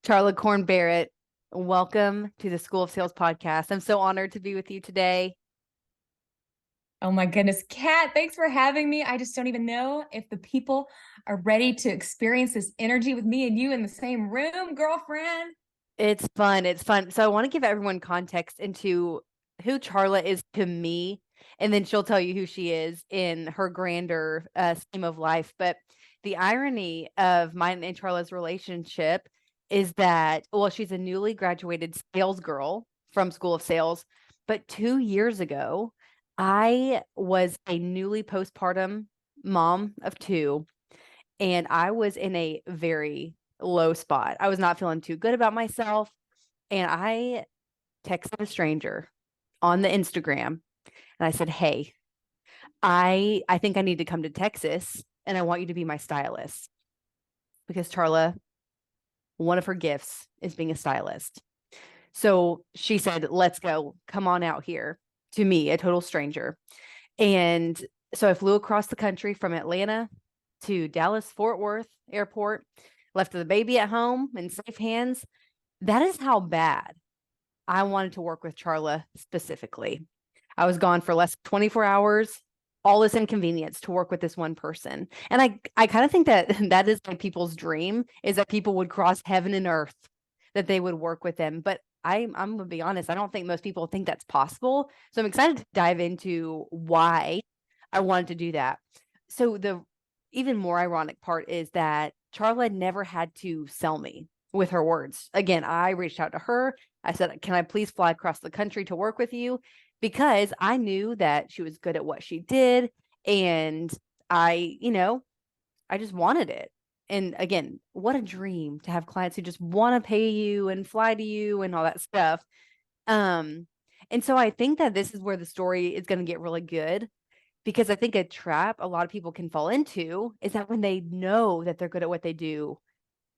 Charla Corn Barrett, welcome to the School of Sales podcast. I'm so honored to be with you today. Oh my goodness, Kat, thanks for having me. I just don't even know if the people are ready to experience this energy with me and you in the same room, girlfriend. It's fun. It's fun. So I want to give everyone context into who Charla is to me, and then she'll tell you who she is in her grander scheme of life. But the irony of mine and Charla's relationship is that, well, she's a newly graduated sales girl from School of Sales, but 2 years ago, I was a newly postpartum mom of two, and I was in a very low spot. I was not feeling too good about myself. And I texted a stranger on the Instagram and I said, "Hey, I think I need to come to Texas and I want you to be my stylist." Because Charla, one of her gifts is being a stylist. So she said, "Let's go. Come on out here," to me, a total stranger. And so I flew across the country from Atlanta to Dallas Fort Worth airport, left the baby at home in safe hands. That is how bad I wanted to work with Charla specifically. I was gone for less than 24 hours, all this inconvenience to work with this one person. And I kind of think that that is like people's dream, is that people would cross heaven and earth, that they would work with them. But I'm gonna be honest, I don't think most people think that's possible. So I'm excited to dive into why I wanted to do that. So the even more ironic part is that Charla never had to sell me with her words. Again, I reached out to her. I said, "Can I please fly across the country to work with you?" Because I knew that she was good at what she did. And I just wanted it. And again, what a dream to have clients who just want to pay you and fly to you and all that stuff. Um, and so I think that this is where the story is going to get really good, because I think a trap a lot of people can fall into is that when they know that they're good at what they do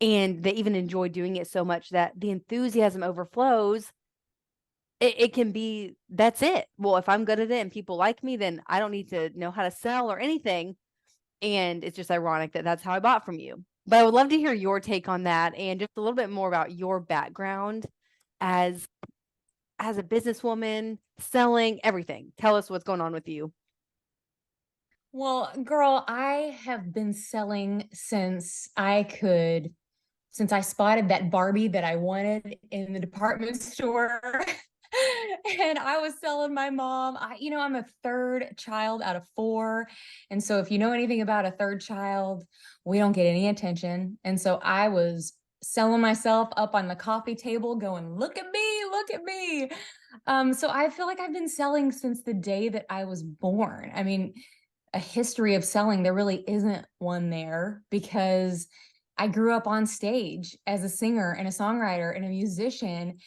and they even enjoy doing it so much that the enthusiasm overflows, it can be, that's it. Well, if I'm good at it and people like me, then I don't need to know how to sell or anything. And it's just ironic that that's how I bought from you. But I would love to hear your take on that and just a little bit more about your background as a businesswoman, selling, everything. Tell us what's going on with you. Well, girl, I have been selling since I spotted that Barbie that I wanted in the department store. And I was selling my mom. I'm a third child out of four. And so if you know anything about a third child, we don't get any attention. And so I was selling myself up on the coffee table going, look at me, look at me. So I feel like I've been selling since the day that I was born. I mean, a history of selling, there really isn't one there because I grew up on stage as a singer and a songwriter and a musician.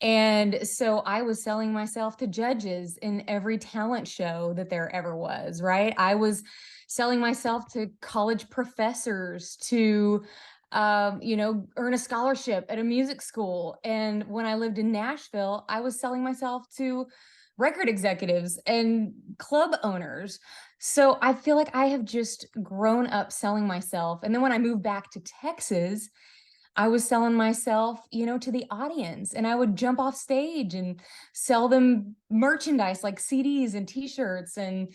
And so I was selling myself to judges in every talent show that there ever was, right? I was selling myself to college professors to, earn a scholarship at a music school. And when I lived in Nashville, I was selling myself to record executives and club owners. So I feel like I have just grown up selling myself. And then when I moved back to Texas, I was selling myself, to the audience, and I would jump off stage and sell them merchandise like CDs and t-shirts and,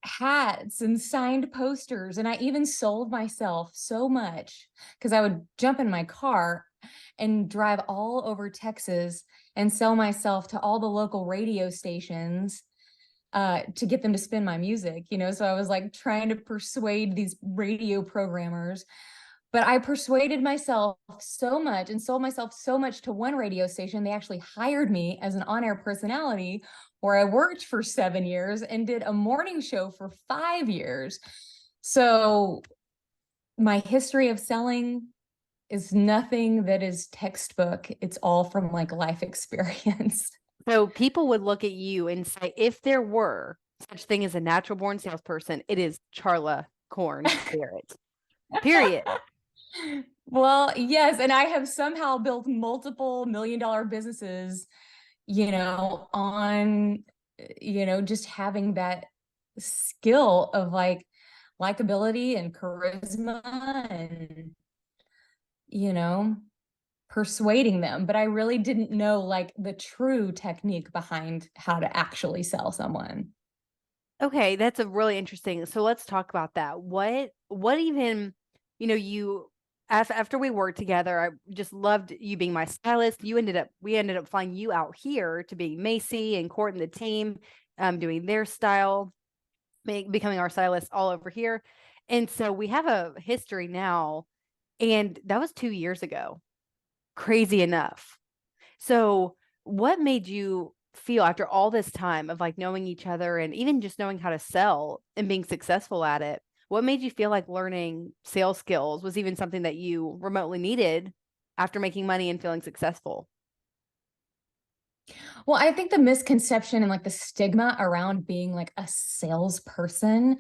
hats and signed posters. And I even sold myself so much because I would jump in my car and drive all over Texas and sell myself to all the local radio stations to get them to spin my music. So I was like trying to persuade these radio programmers, but I persuaded myself so much and sold myself so much to one radio station. They actually hired me as an on-air personality, where I worked for 7 years and did a morning show for 5 years. So my history of selling is nothing that is textbook. It's all from like life experience. So people would look at you and say, if there were such thing as a natural born salesperson, it is Charla Corn Barrett. Period. Well, yes, and I have somehow built multiple million-dollar businesses, on, just having that skill of like likability and charisma and, you know, persuading them, but I really didn't know like the true technique behind how to actually sell someone. Okay, that's a really interesting. So let's talk about that. What even, you after we worked together, I just loved you being my stylist. We ended up flying you out here to be Macy and Court and the team, doing their style, becoming our stylist all over here. And so we have a history now, and that was 2 years ago. Crazy enough. So, what made you feel after all this time of like knowing each other and even just knowing how to sell and being successful at it? What made you feel like learning sales skills was even something that you remotely needed after making money and feeling successful? Well, I think the misconception and like the stigma around being like a salesperson,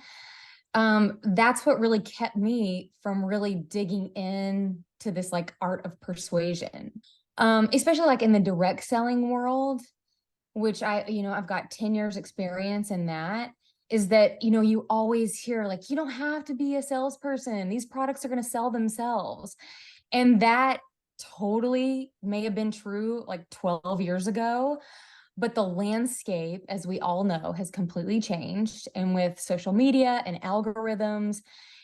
that's what really kept me from really digging in to this like art of persuasion. Especially like in the direct selling world, which I've got 10 years experience in that, is that, you always hear like, you don't have to be a salesperson. These products are going to sell themselves. And that totally may have been true like 12 years ago. But the landscape, as we all know, has completely changed. And with social media and algorithms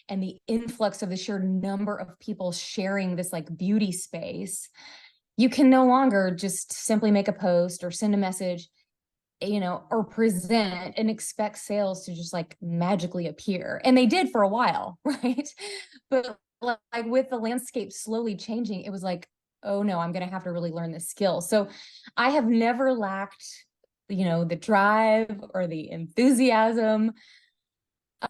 and the influx of the sheer number of people sharing this like beauty space, you can no longer just simply make a post or send a message, or present and expect sales to just like magically appear. And they did for a while, right? But like with the landscape slowly changing, it was like, oh no, I'm going to have to really learn this skill. So I have never lacked, the drive or the enthusiasm,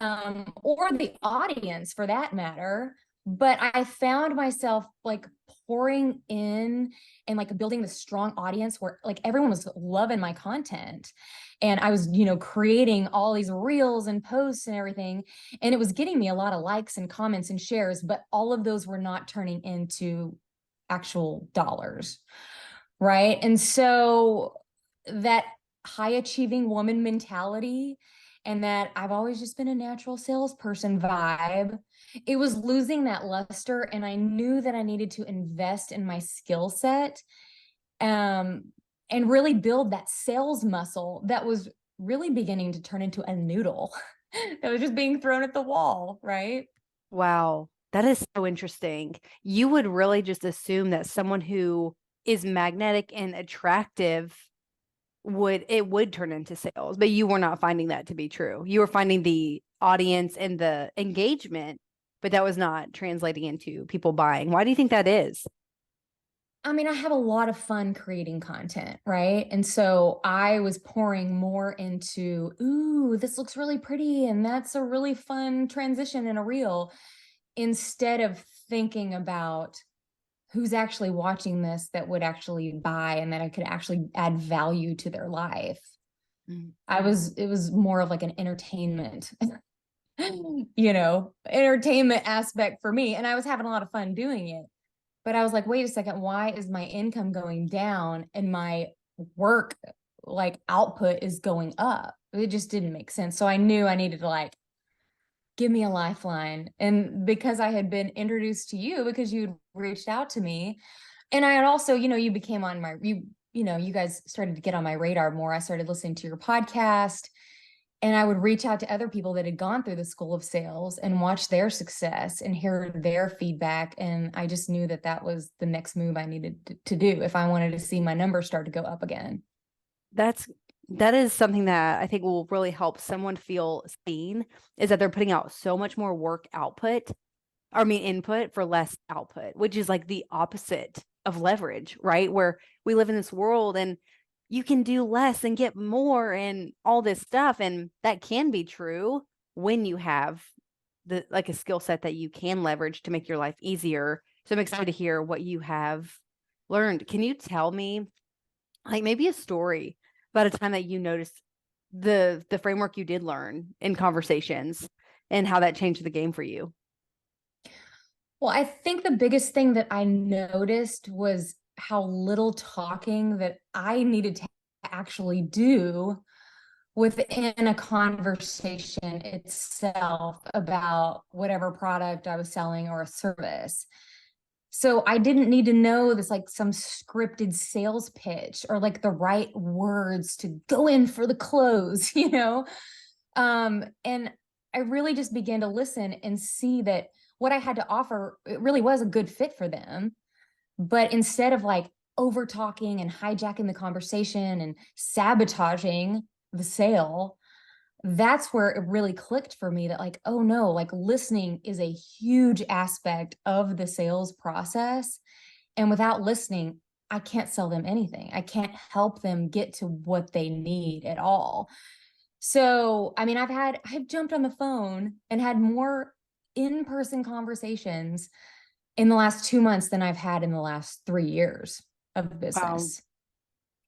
or the audience for that matter. But I found myself like pouring in and like building this strong audience where like everyone was loving my content. And I was, creating all these reels and posts and everything. And it was getting me a lot of likes and comments and shares, but all of those were not turning into actual dollars. Right. And so that high achieving woman mentality and that I've always just been a natural salesperson vibe, it was losing that luster. And I knew that I needed to invest in my skill set, um, and really build that sales muscle that was really beginning to turn into a noodle that was just being thrown at the wall. Right. Wow, that is so interesting. You would really just assume that someone who is magnetic and attractive would turn into sales, but you were not finding that to be true. You were finding the audience and the engagement, but that was not translating into people buying. Why do you think that is? I mean, I have a lot of fun creating content, right? And so I was pouring more into, ooh, this looks really pretty. And that's a really fun transition in a reel, instead of thinking about who's actually watching this that would actually buy and that I could actually add value to their life. Mm. It was more of like an entertainment, entertainment aspect for me. And I was having a lot of fun doing it. But I was like, wait a second, why is my income going down and my work like output is going up? It just didn't make sense. So I knew I needed to like give me a lifeline. And because I had been introduced to you because you'd reached out to me, and I had also, you became on my you guys started to get on my radar more. I started listening to your podcast, and I would reach out to other people that had gone through the school of sales and watch their success and hear their feedback. And I just knew that that was the next move I needed to do if I wanted to see my numbers start to go up again. That's that is something that I think will really help someone feel seen, is that they're putting out so much more work output, I mean input for less output, which is like the opposite of leverage, right? Where we live in this world and you can do less and get more and all this stuff. And that can be true when you have the like a skill set that you can leverage to make your life easier. So I'm excited to hear what you have learned. Can you tell me like maybe a story about a time that you noticed the framework you did learn in conversations and how that changed the game for you? Well, I think the biggest thing that I noticed was how little talking that I needed to actually do within a conversation itself about whatever product I was selling or a service. So I didn't need to know this like some scripted sales pitch or like the right words to go in for the close, you know? And I really just began to listen and see that what I had to offer, it really was a good fit for them. But instead of like over talking and hijacking the conversation and sabotaging the sale, that's where it really clicked for me that like, oh no, like listening is a huge aspect of the sales process. And without listening, I can't sell them anything. I can't help them get to what they need at all. So, I mean, I've jumped on the phone and had more in-person conversations in the last 2 months than I've had in the last 3 years of Wow. business.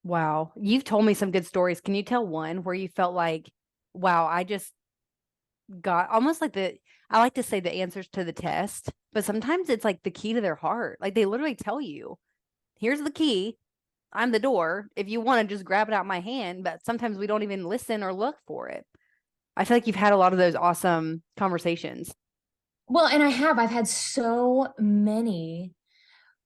Wow. You've told me some good stories. Can you tell one where you felt like, wow, I just got almost like I like to say the answers to the test, but sometimes it's like the key to their heart. Like they literally tell you, here's the key. I'm the door. If you want to just grab it out my hand, but sometimes we don't even listen or look for it. I feel like you've had a lot of those awesome conversations. Well, and I've had so many,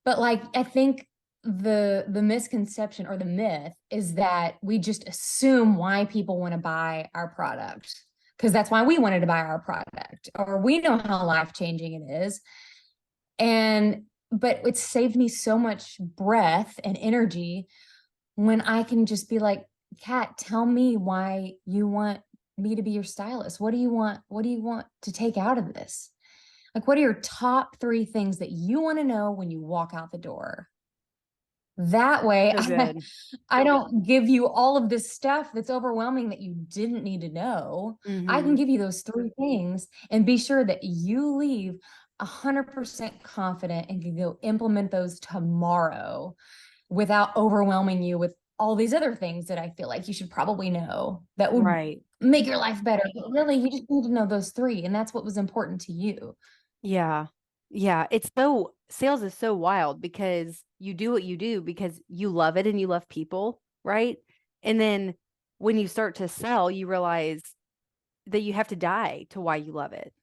but like I think the misconception or the myth is that we just assume why people want to buy our product because that's why we wanted to buy our product or we know how life-changing it is. And but it saved me so much breath and energy when I can just be like, Kat, tell me why you want me to be your stylist. What do you want? What do you want to take out of this? Like, what are your top 3 things that you want to know when you walk out the door? That way, So good. I don't give you all of this stuff that's overwhelming that you didn't need to know. I can Mm-hmm. give you those 3 things and be sure that you leave 100% confident and can go implement those tomorrow without overwhelming you with all these other things that I feel like you should probably know that would Right. make your life better. But really, you just need to know those 3, and that's what was important to you. Yeah. Yeah. Sales is so wild because you do what you do because you love it and you love people, right? And then when you start to sell, you realize that you have to die to why you love it.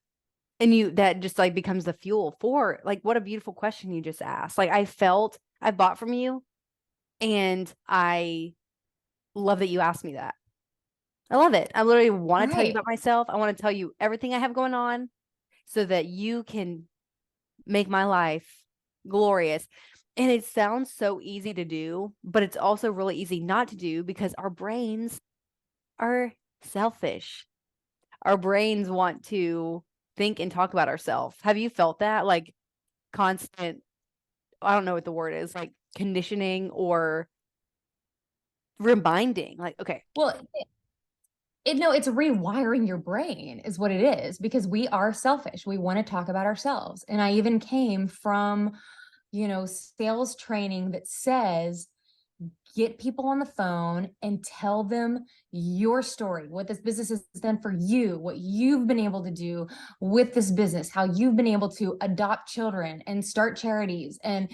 And that just like becomes the fuel for like, what a beautiful question you just asked. Like, I bought from you and I love that you asked me that. I love it. I literally want to tell you Right. about myself. I want to tell you everything I have going on so that you can make my life glorious. And it sounds so easy to do, but it's also really easy not to do because our brains are selfish. Our brains want to think and talk about ourselves. Have you felt that? Like constant, I don't know what the word is, like conditioning or reminding. Like, okay, Well, no, it's rewiring your brain is what it is because we are selfish. We want to talk about ourselves. And I even came from, sales training that says get people on the phone and tell them your story, what this business has done for you, what you've been able to do with this business, how you've been able to adopt children and start charities and,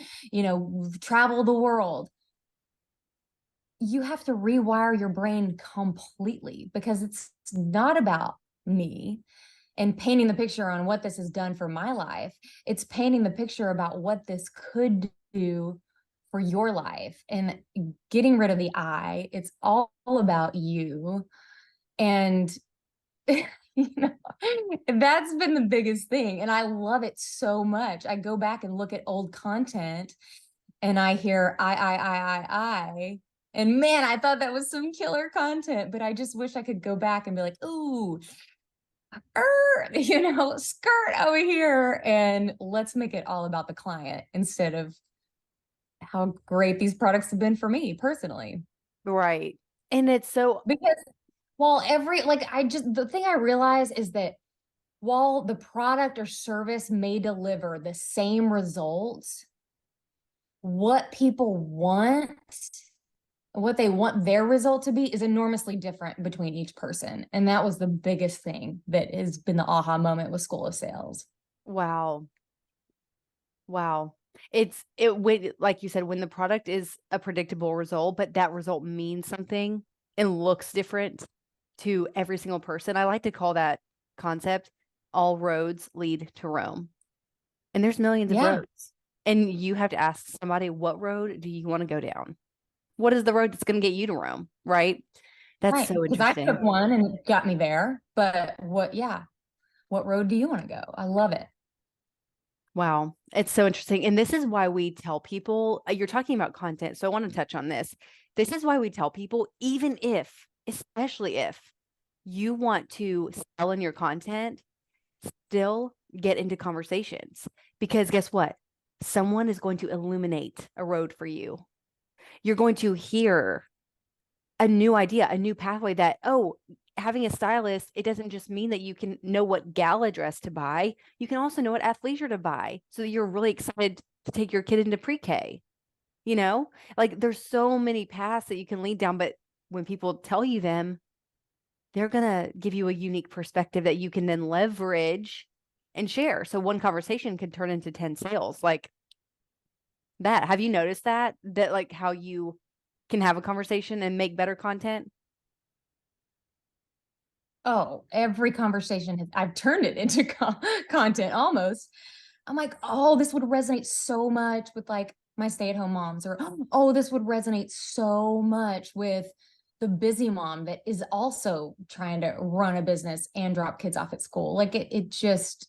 travel the world. You have to rewire your brain completely because it's not about me and painting the picture on what this has done for my life. It's painting the picture about what this could do for your life and getting rid of the I. It's all about you. And you know, that's been the biggest thing. And I love it so much. I go back and look at old content and I hear I. And man, I thought that was some killer content, but I just wish I could go back and be like, ooh, skirt over here. And let's make it all about the client instead of how great these products have been for me personally. right. And it's so, Because while the thing I realize is that while the product or service may deliver the same results, what people want, what they want their result to be is enormously different between each person. And that was the biggest thing that has been the aha moment with School of Sales. wow. Wow. When, like you said, when the product is a predictable result, but that result means something and looks different to every single person. I like to call that concept all roads lead to Rome. And there's millions of Yeah. roads. And you have to ask somebody, what road do you want to go down? What is the road that's going to get you to Rome? Right. That's Right. so Because I interesting. took one and it got me there. But what road do you want to go? I love it. Wow. It's so interesting. And this is why we tell people, you're talking about content. So I want to touch on this. This is why we tell people, even if, especially if you want to sell in your content, still get into conversations. Because guess what? Someone is going to illuminate a road for you. You're going to hear a new idea, a new pathway that, oh, having a stylist, it doesn't just mean that you can know what gala dress to buy. You can also know what athleisure to buy. So that you're really excited to take your kid into pre-K. You know, like there's so many paths that you can lead down, but when people tell you them, they're going to give you a unique perspective that you can then leverage and share. So one conversation can turn into 10 sales. Like that. Have you noticed that? That like how you can have a conversation and make better content? Oh, every conversation I've turned it into content almost. I'm like, oh, this would resonate so much with like my stay-at-home moms, or oh, this would resonate so much with the busy mom that is also trying to run a business and drop kids off at school. Like it just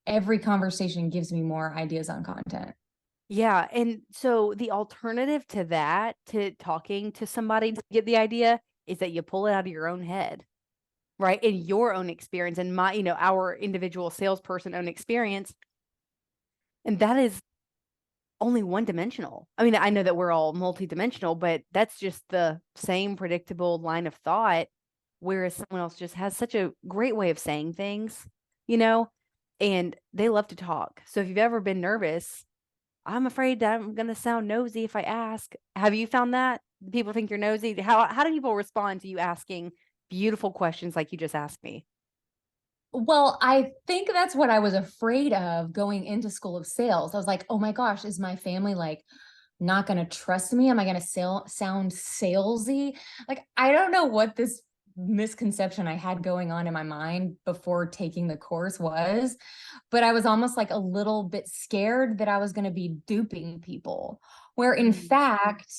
every conversation gives me more ideas on content. Yeah. And so the alternative to that, to talking to somebody to get the idea, is that you pull it out of your own head, right? In your own experience and my, our individual salesperson own experience. And that is only one dimensional. I mean, I know that we're all multidimensional, but that's just the same predictable line of thought, whereas someone else just has such a great way of saying things, you know, and they love to talk. So if you've ever been nervous, I'm afraid that I'm going to sound nosy if I ask. Have you found that? People think you're nosy. How do people respond to you asking beautiful questions like you just asked me? Well, I think that's what I was afraid of going into school of sales. I was like, oh my gosh, is my family like not going to trust me? Am I going to sound salesy? Like, I don't know what this misconception I had going on in my mind before taking the course was, but I was almost like a little bit scared that I was going to be duping people, where in Mhm. fact,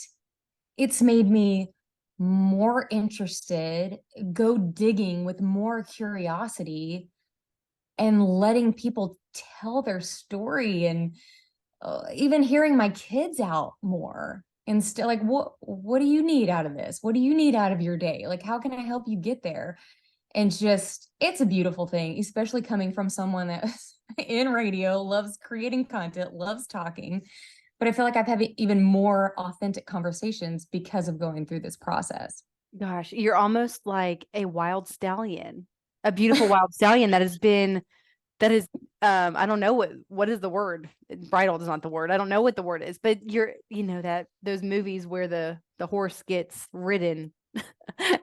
it's made me more interested, go digging with more curiosity and letting people tell their story, and even hearing my kids out more, and still like, what do you need out of this? What do you need out of your day? Like, how can I help you get there? And just it's a beautiful thing, especially coming from someone that in radio, loves creating content, loves talking. But I feel like I've had even more authentic conversations because of going through this process. Gosh, you're almost like a wild stallion, a beautiful wild stallion that is I don't know what is the word. Bridled is not the word. I don't know what the word is, but that those movies where the horse gets ridden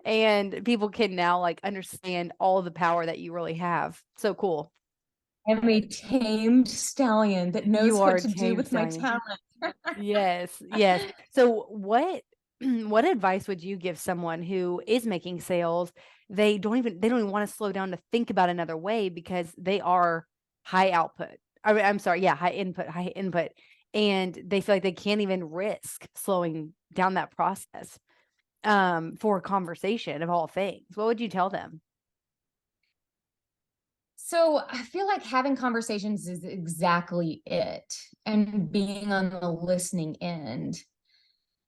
and people can now like understand all the power that you really have. So cool. I'm a tamed stallion that You knows are what a to do tame with my stallion. talent. Yes, yes. So what advice would you give someone who is making sales? They don't even want to slow down to think about another way because they are high output. I'm sorry, yeah, high input. And they feel like they can't even risk slowing down that process for a conversation of all things. What would you tell them? So I feel like having conversations is exactly it, and being on the listening end.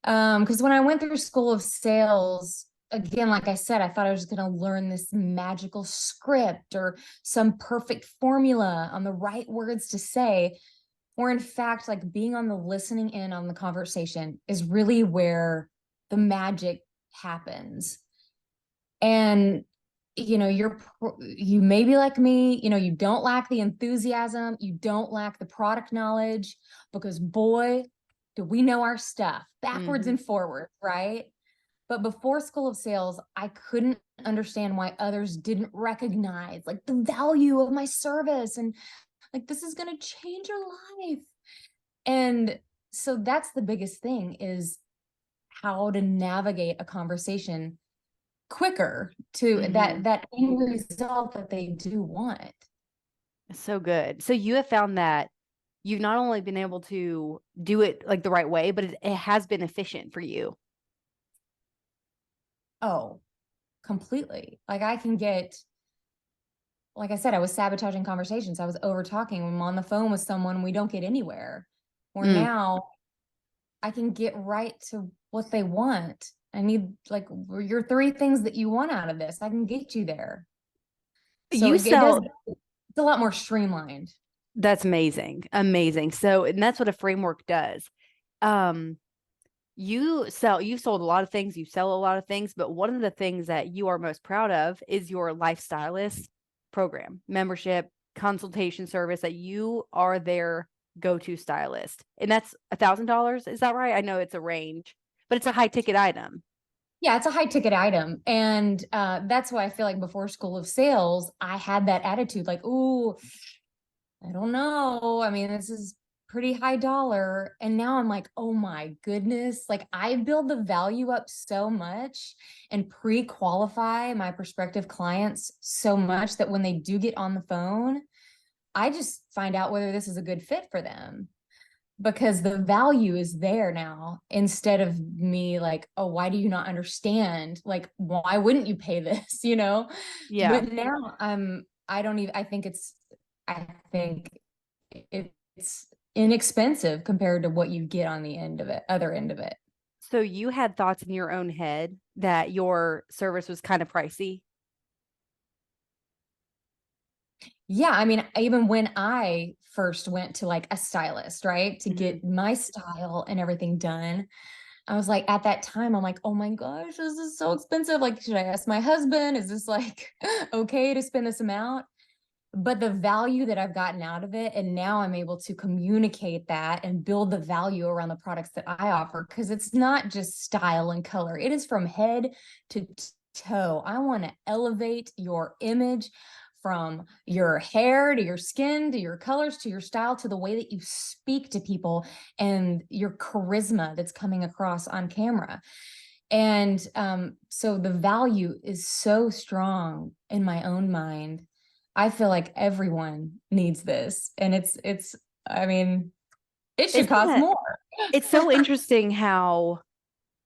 Because when I went through school of sales, again, like I said, I thought I was going to learn this magical script or some perfect formula on the right words to say. Or in fact, like being on the listening in on the conversation is really where the magic happens. And you may be like me, you don't lack the enthusiasm, you don't lack the product knowledge, because boy, do we know our stuff backwards Hmm. and forward, right? But before school of sales, I couldn't understand why others didn't recognize like the value of my service, and like this is going to change your life. And so that's the biggest thing, is how to navigate a conversation quicker to that Hmm. that end result that they do want. So good. So you have found that you've not only been able to do it like the right way, but it has been efficient for you. Oh, completely. Like I can get, like I said, I was sabotaging conversations. I was over talking. I'm on the phone with someone, we don't get anywhere. Or Mm. now I can get right to what they want. I need like your three things that you want out of this. I can get you there. So You it does, sell, it's a lot more streamlined. that's amazing. Amazing. So, and that's what a framework does. Um, you've sold a lot of things, you sell a lot of things, but one of the things that you are most proud of is your lifestylist program, membership, consultation service, that you are their go-to stylist. And that's $1,000. Is that right? I know it's a range, but it's a high ticket item. Yeah, it's a high ticket item. And that's why I feel like before School of Sales, I had that attitude like, ooh, I don't know. I mean, this is pretty high dollar. And now I'm like, oh my goodness. Like I build the value up so much and pre-qualify my prospective clients so much that when they do get on the phone, I just find out whether this is a good fit for them because the value is there now instead of me like, oh, why do you not understand? Like, why wouldn't you pay this? You know? Yeah. But now I don't even, I think it's inexpensive compared to what you get on the end of it, other end of it. So you had thoughts in your own head that your service was kind of pricey. Yeah, I mean, even when I first went to like a stylist, right, to Mhm. get my style and everything done, I was like, at that time, I'm like, oh my gosh, this is so expensive. Like, should I ask my husband? Is this like okay to spend this amount? But the value that I've gotten out of it, and now I'm able to communicate that and build the value around the products that I offer, because it's not just style and color, it is from head to toe. I want to elevate your image from your hair to your skin to your colors to your style to the way that you speak to people and your charisma that's coming across on camera. And so the value is so strong in my own mind. I feel like everyone needs this. And I mean, it should Isn't cost that, more. it's so interesting how,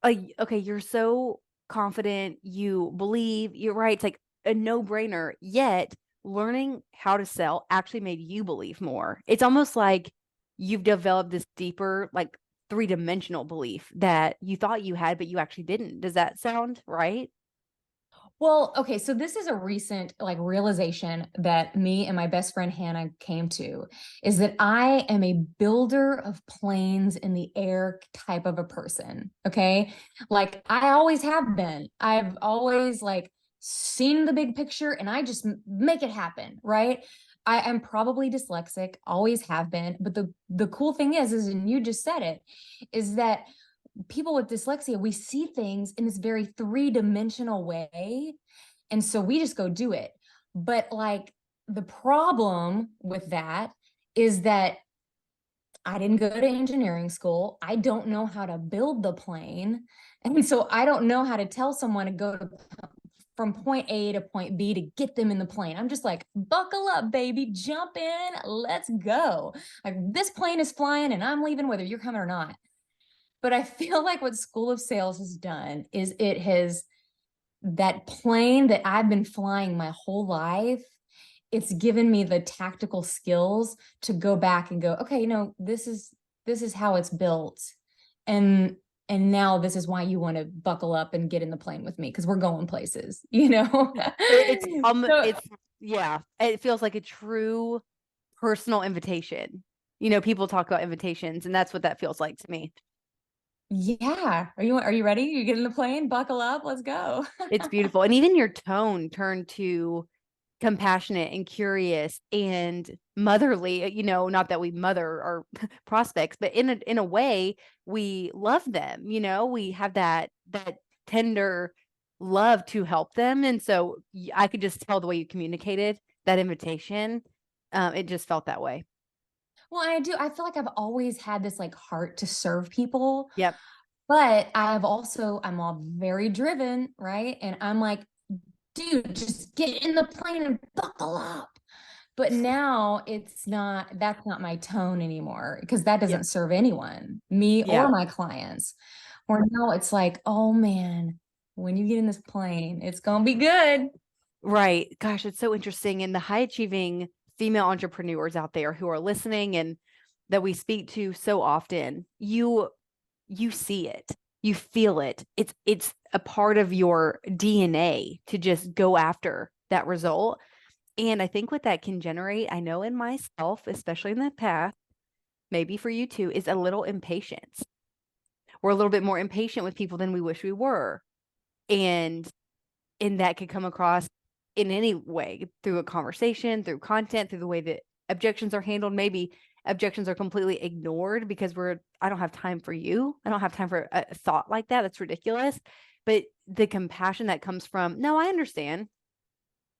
okay, you're so confident, you believe, you're right. It's like a no-brainer, yet learning how to sell actually made you believe more. It's almost like you've developed this deeper, like three-dimensional belief that you thought you had, but you actually didn't. Does that sound right? Well, okay, so this is a recent like realization that me and my best friend Hannah came to is that I am a builder of planes in the air type of a person, okay? Like I always have been. I've always like seen the big picture and I just make it happen, right? I am probably dyslexic, always have been, but the cool thing is and you just said it, is that people with dyslexia, we see things in this very three-dimensional way. And so we just go do it. But like the problem with that is that I didn't go to engineering school. I don't know how to build the plane. And so I don't know how to tell someone to go to from point A to point B to get them in the plane. I'm just like, buckle up, baby, jump in, let's go. Like this plane is flying and I'm leaving whether you're coming or not. But I feel like what School of Sales has done is it has that plane that I've been flying my whole life. It's given me the tactical skills to go back and go, okay, no, this is how it's built. And and now this is why you want to buckle up and get in the plane with me because we're going places, you know? So It's yeah, it feels like a true personal invitation. People talk about invitations, and that's what that feels like to me. yeah. Are you ready? You get in the plane, buckle up, let's go. It's beautiful. And even your tone turned to compassionate and curious and motherly, not that we mother our prospects, but in a way we love them, we have that tender love to help them. And so I could just tell the way you communicated that invitation. It just felt that way. Well, I do. I feel like I've always had this like heart to serve people, Yep. but I'm all very driven, right? And I'm like, dude, just get in the plane and buckle up. But now that's not my tone anymore, because that Yeah. doesn't serve anyone, me or Yeah. my clients. Or now it's like, oh man, when you get in this plane, it's gonna be good. Right. Gosh, it's so interesting. And the high achieving female entrepreneurs out there who are listening and that we speak to so often, you see it, you feel it. It's a part of your DNA to just go after that result. And I think what that can generate, I know in myself, especially in the past, maybe for you too, is a little impatience. We're a little bit more impatient with people than we wish we were. And that could come across in any way, through a conversation, through content, through the way that objections are handled. Maybe objections are completely ignored because I don't have time for you. I don't have time for a thought like that. That's ridiculous. But the compassion that comes from, no, I understand.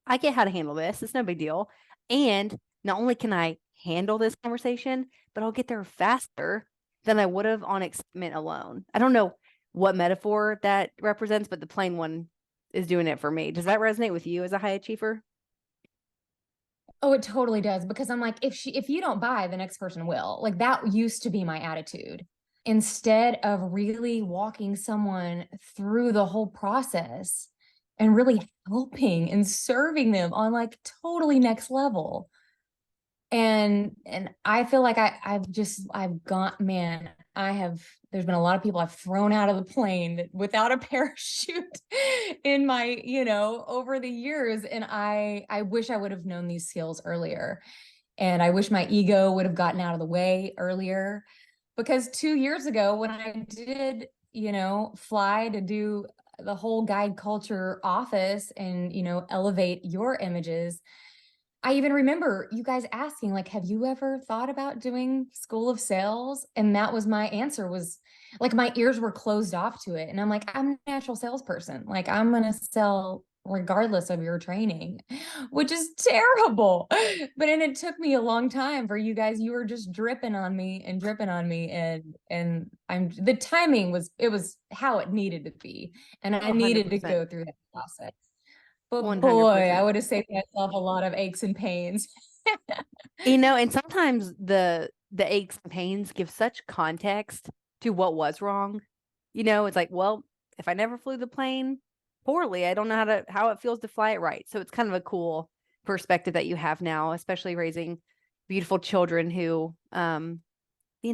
I get how to handle this. It's no big deal. And not only can I handle this conversation, but I'll get there faster than I would have on excitement alone. I don't know what metaphor that represents, but the plain one is doing it for me. Does that resonate with you as a high achiever? Oh, it totally does. Because I'm like, if you don't buy, the next person will. Like, that used to be my attitude. Instead of really walking someone through the whole process and really helping and serving them on like totally next level. And I feel like I've gone, man, there's been a lot of people I've thrown out of the plane without a parachute in my, over the years. And I wish I would have known these skills earlier. And I wish my ego would have gotten out of the way earlier. Because 2 years ago, when I did, fly to do the whole guide culture office and, elevate your images, I even remember you guys asking, like, have you ever thought about doing School of Sales? And that was my answer, was like, my ears were closed off to it. And I'm like, I'm a natural salesperson. Like, I'm going to sell regardless of your training, which is terrible. But and it took me a long time for you guys. You were just dripping on me and dripping on me. The timing was how it needed to be. And I needed to 100%. go through that process. But boy, I 100%. would have saved myself a lot of aches and pains. And sometimes the aches and pains give such context to what was wrong. It's like, well, if I never flew the plane poorly, I don't know how it feels to fly it right. So it's kind of a cool perspective that you have now, especially raising beautiful children who we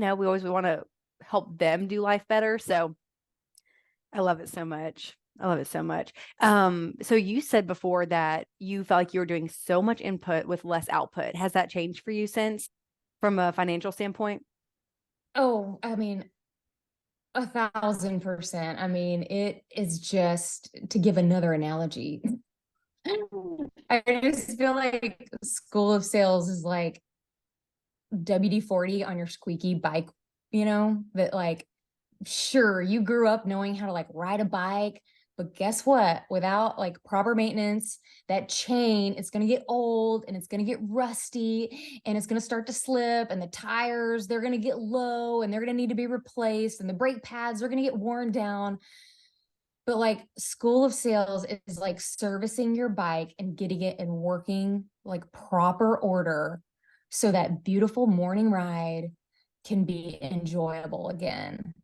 always want to help them do life better. So I love it so much. I love it so much. So you said before that you felt like you were doing so much input with less output. Has that changed for you since, from a financial standpoint? Oh, I mean, 1,000%. I mean, it is just, to give another analogy. I just feel like School of Sales is like WD-40 on your squeaky bike, that like, sure, you grew up knowing how to like ride a bike, but guess what? Without like proper maintenance, that chain is going to get old and it's going to get rusty and it's going to start to slip, and the tires, they're going to get low and they're going to need to be replaced, and the brake pads are going to get worn down. But like, School of Sales is like servicing your bike and getting it in working like proper order so that beautiful morning ride can be enjoyable again.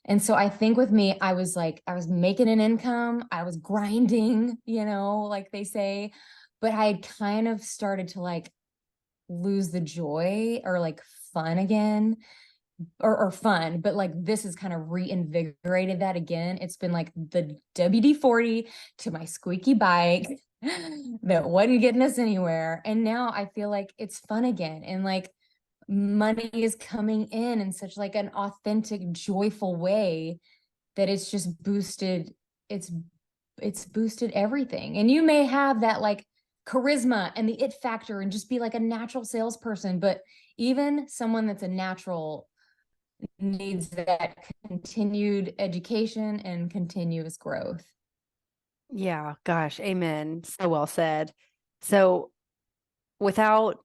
And so I think with me, I was making an income, I was grinding, like they say, but I had kind of started to like lose the joy or like fun again, or fun, but like this has kind of reinvigorated that again. It's been like the WD-40 to my squeaky bike that wasn't getting us anywhere. And now I feel like it's fun again. And like, money is coming in such like an authentic, joyful way that it's boosted everything. And you may have that like charisma and the it factor and just be like a natural salesperson, but even someone that's a natural needs that continued education and continuous growth. Yeah, gosh, amen. So well said. So without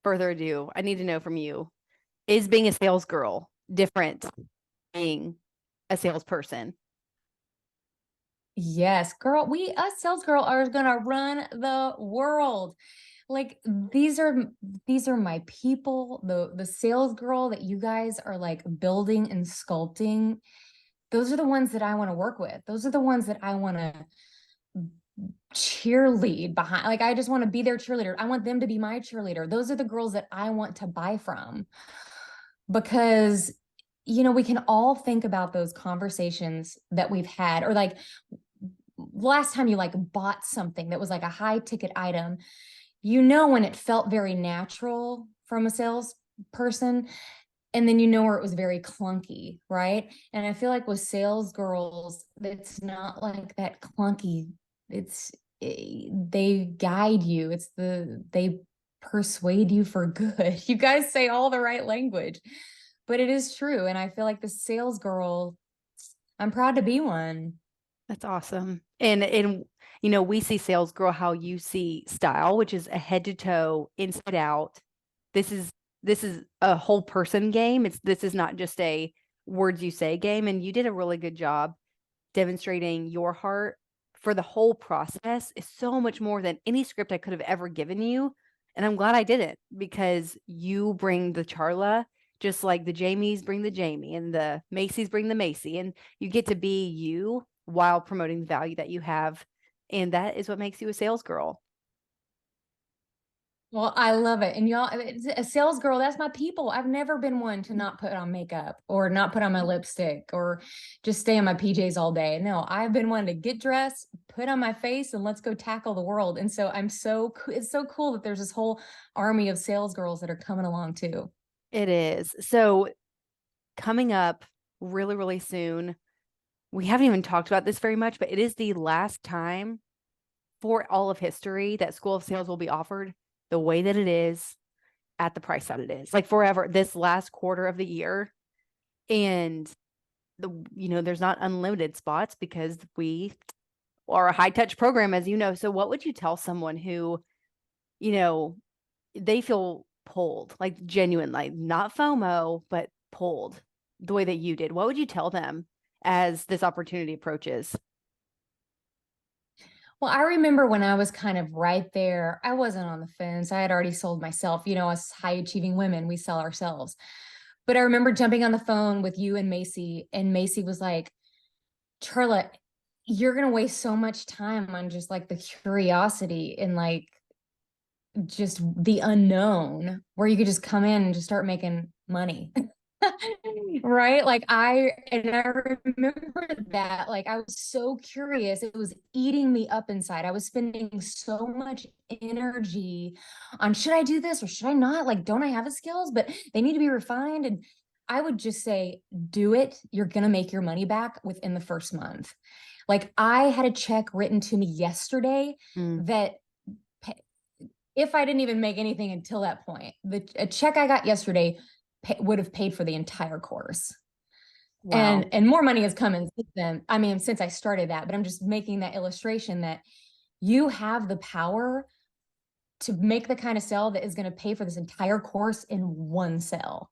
further ado, I need to know from you, is being a sales girl different than being a salesperson? Yes, girl, us sales girl are gonna run the world. Like these are my people. The sales girl that you guys are like building and sculpting, those are the ones that I want to work with. Those are the ones that I want to cheerlead behind. Like I just want to be their cheerleader. I want them to be my cheerleader. Those are the girls that I want to buy from, because we can all think about those conversations that we've had, or like last time you like bought something that was like a high ticket item, when it felt very natural from a salesperson, and then where it was very clunky, right? And I feel like with sales girls, it's not like that clunky. It's they guide you. They persuade you for good. You guys say all the right language, but it is true. And I feel like the sales girl, I'm proud to be one. That's awesome. And we see sales girl how you see style, which is a head to toe, inside out. This is this is a whole person game. This is not just a words you say game. And you did a really good job demonstrating your heart for the whole process. Is so much more than any script I could have ever given you. And I'm glad I did it, because you bring the Charla, just like the Jamies bring the Jamie and the Macy's bring the Macy. And you get to be you while promoting the value that you have. And that is what makes you a sales girl. Well, I love it. And y'all, a sales girl, that's my people. I've never been one to not put on makeup or not put on my lipstick or just stay in my PJs all day. No, I've been one to get dressed, put on my face, and let's go tackle the world. And so it's so cool that there's this whole army of sales girls that are coming along too. It is. So coming up really, really soon, we haven't even talked about this very much, but it is the last time for all of history that School of Sales will be offered the way that it is, at the price that it is, like forever, this last quarter of the year. And there's not unlimited spots because we are a high touch program, as you know. So what would you tell someone who, you know, they feel pulled, like genuine, like not FOMO, but pulled the way that you did? What would you tell them as this opportunity approaches? Well, I remember when I was kind of right there, I wasn't on the fence. I had already sold myself. Us high achieving women, we sell ourselves. But I remember jumping on the phone with you and Macy was like, Charlotte, you're going to waste so much time on just like the curiosity and like just the unknown, where you could just come in and just start making money. Right? I remember that. Like, I was so curious. It was eating me up inside. I was spending so much energy on, should I do this or should I not? Like, don't I have the skills? But they need to be refined. And I would just say, do it. You're going to make your money back within the first month. Like, I had a check written to me yesterday Mm, that, if I didn't even make anything until that point, a check I got yesterday would have paid for the entire course. wow. And more money has come in since then. I mean, since I started that, but I'm just making that illustration that you have the power to make the kind of sale that is going to pay for this entire course in one sale.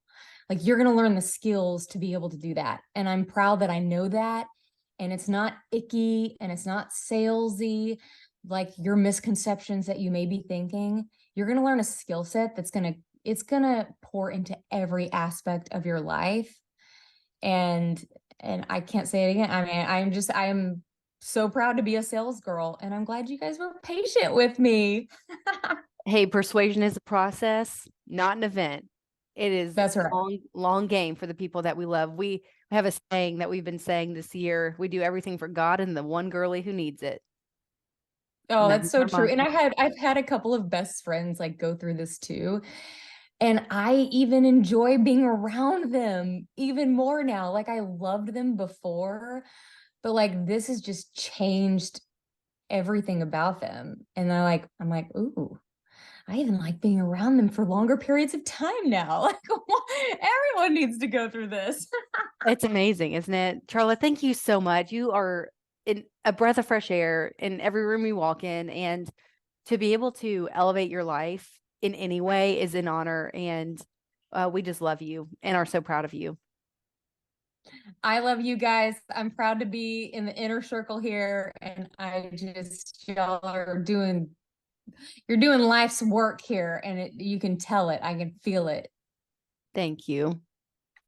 Like, you're going to learn the skills to be able to do that. And I'm proud that I know that. And it's not icky and it's not salesy, like your misconceptions that you may be thinking. You're going to learn a skill set it's going to pour into every aspect of your life. And I can't say it again. I mean, I'm so proud to be a sales girl, and I'm glad you guys were patient with me. Hey, persuasion is a process, not an event. It is That's right. long, long game for the people that we love. We have a saying that we've been saying this year. We do everything for God and the one girlie who needs it. Oh, And that that's is so our true. And mantra. I've had a couple of best friends like go through this too. And I even enjoy being around them even more now. Like, I loved them before, but like this has just changed everything about them. And I'm like, ooh, I even like being around them for longer periods of time now. Like, everyone needs to go through this. It's amazing, isn't it? Charla, thank you so much. You are a breath of fresh air in every room you walk in. And to be able to elevate your life in any way is an honor. And we just love you and are so proud of you. I love you guys. I'm proud to be in the inner circle here. And y'all are doing you're doing life's work here, and you can tell it. I can feel it. Thank you.